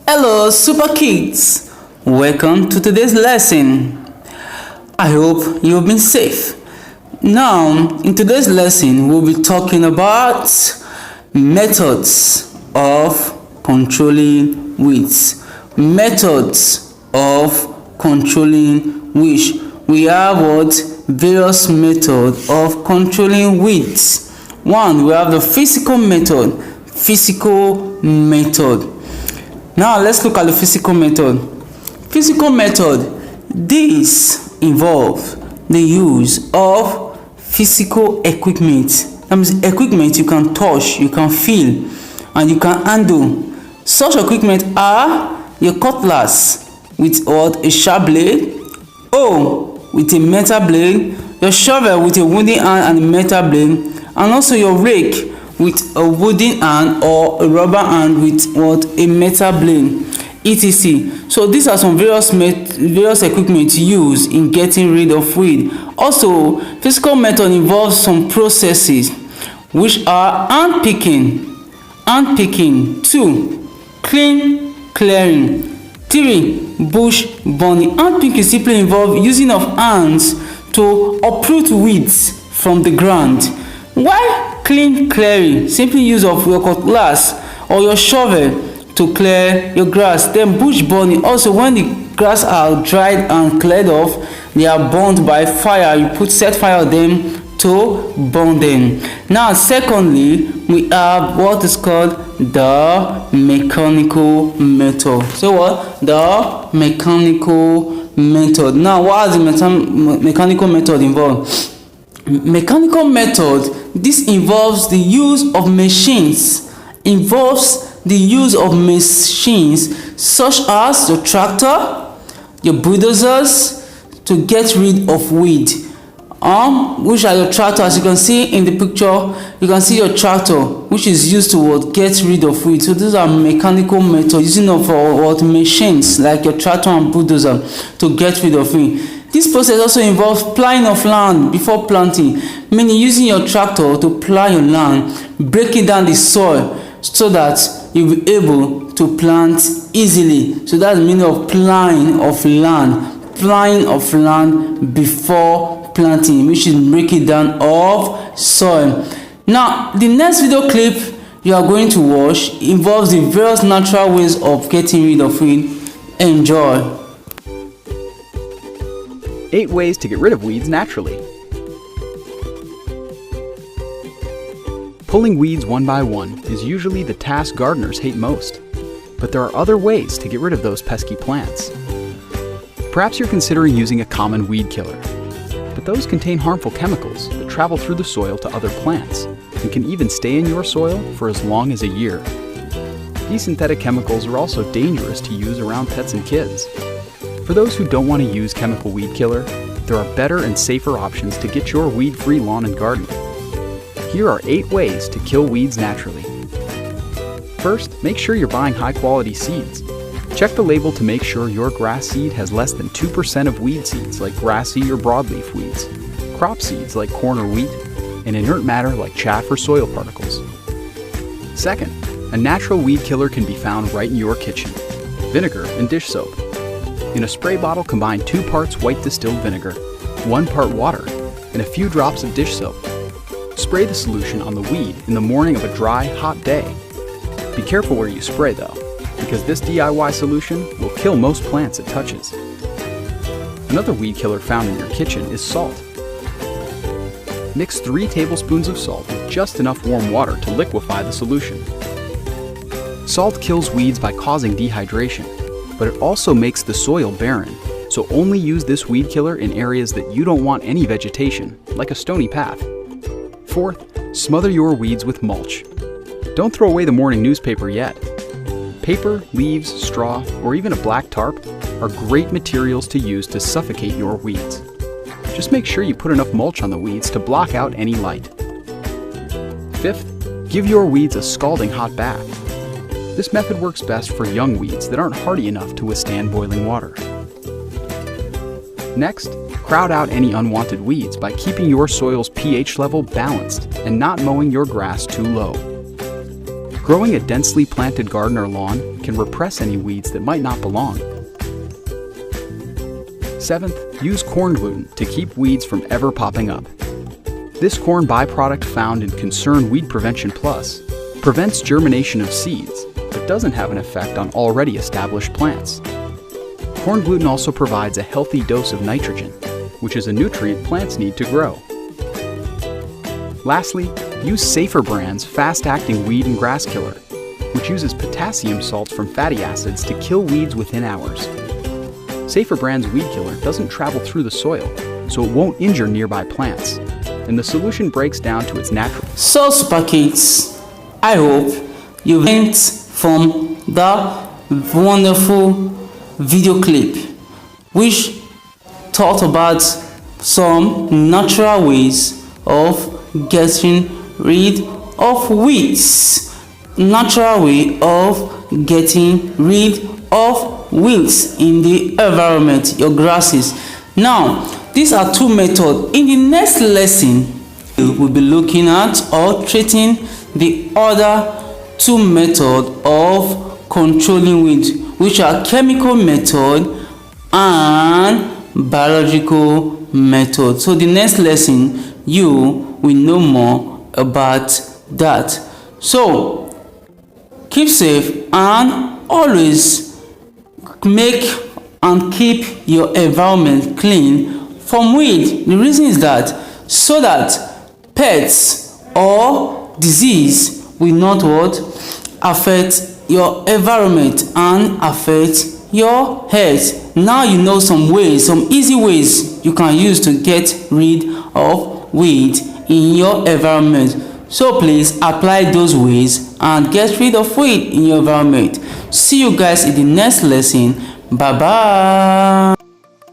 Hello, Super Kids! Welcome to today's lesson. I hope you've been safe. Now, in today's lesson, we'll be talking about methods of controlling weeds. Methods of controlling weeds. We have what? Various methods of controlling weeds. One, we have the physical method. Physical method. Now let's look at the physical method. Physical method, these involve the use of physical equipment. That means equipment you can touch, you can feel, and you can handle. Such equipment are your cutlass with what? A sharp blade, hoe with a metal blade, your shovel with a wooden hand and a metal blade, and also your rake with a wooden hand or a rubber hand with what? A metal blade, etc. So these are some various equipment used in getting rid of weed. Also, physical method involves some processes which are hand picking, 2, clearing, 3, bush burning. Hand picking simply involves using of hands to uproot weeds from the ground, while clearing simply use of your cutlass or your shovel to clear your grass. Then bush burning, also when the grass are dried and cleared off, they are burned by fire. You set fire on them to burn them. Now secondly, we have what is called the mechanical method. So what? The mechanical method. Now what is the mechanical method involved? Mechanical method, this involves the use of machines. Such as your tractor, your bulldozers, to get rid of weed. Which are your tractor? As you can see in the picture, you can see your tractor, which is used to get rid of weed. So these are mechanical methods using of machines like your tractor and bulldozer to get rid of weed. This process also involves plowing of land before planting, meaning using your tractor to plow your land, breaking down the soil so that you'll be able to plant easily. So that's the meaning of plowing of land before planting, which is breaking down of soil. Now, the next video clip you are going to watch involves the various natural ways of getting rid of weed. Enjoy. 8 ways to get rid of weeds naturally. Pulling weeds one by one is usually the task gardeners hate most, but there are other ways to get rid of those pesky plants. Perhaps you're considering using a common weed killer, but those contain harmful chemicals that travel through the soil to other plants and can even stay in your soil for as long as a year. These synthetic chemicals are also dangerous to use around pets and kids. For those who don't want to use chemical weed killer, there are better and safer options to get your weed-free lawn and garden. Here are 8 ways to kill weeds naturally. First, make sure you're buying high-quality seeds. Check the label to make sure your grass seed has less than 2% of weed seeds like grassy or broadleaf weeds, crop seeds like corn or wheat, and inert matter like chaff or soil particles. Second, a natural weed killer can be found right in your kitchen: vinegar and dish soap. In a spray bottle, combine 2 parts white distilled vinegar, 1 part water, and a few drops of dish soap. Spray the solution on the weed in the morning of a dry, hot day. Be careful where you spray though, because this DIY solution will kill most plants it touches. Another weed killer found in your kitchen is salt. Mix 3 tablespoons of salt with just enough warm water to liquefy the solution. Salt kills weeds by causing dehydration, but it also makes the soil barren, so only use this weed killer in areas that you don't want any vegetation, like a stony path. Fourth, smother your weeds with mulch. Don't throw away the morning newspaper yet. Paper, leaves, straw, or even a black tarp are great materials to use to suffocate your weeds. Just make sure you put enough mulch on the weeds to block out any light. Fifth, give your weeds a scalding hot bath. This method works best for young weeds that aren't hardy enough to withstand boiling water. Next, crowd out any unwanted weeds by keeping your soil's pH level balanced and not mowing your grass too low. Growing a densely planted garden or lawn can repress any weeds that might not belong. 7th, use corn gluten to keep weeds from ever popping up. This corn byproduct found in Concern Weed Prevention Plus prevents germination of seeds, but doesn't have an effect on already established plants. Corn gluten also provides a healthy dose of nitrogen, which is a nutrient plants need to grow. Lastly, use Safer Brand's fast-acting weed and grass killer, which uses potassium salts from fatty acids to kill weeds within hours. Safer Brand's weed killer doesn't travel through the soil, so it won't injure nearby plants, and the solution breaks down to its natural. So Super Kids, I hope you learned from the wonderful video clip which taught about some natural ways of getting rid of weeds. Natural way of getting rid of weeds in the environment, your grasses. Now, these are two methods. In the next lesson, we'll be looking at or treating the other two methods of controlling weeds, which are chemical method and biological method. So the next lesson, you will know more about that. So keep safe and always make and keep your environment clean from weed. The reason is that so that pests or disease will not what affect your environment and affect your health. Now you know some ways, some easy ways you can use to get rid of weed in your environment. So please apply those ways and get rid of weed in your environment. See you guys in the next lesson. Bye bye.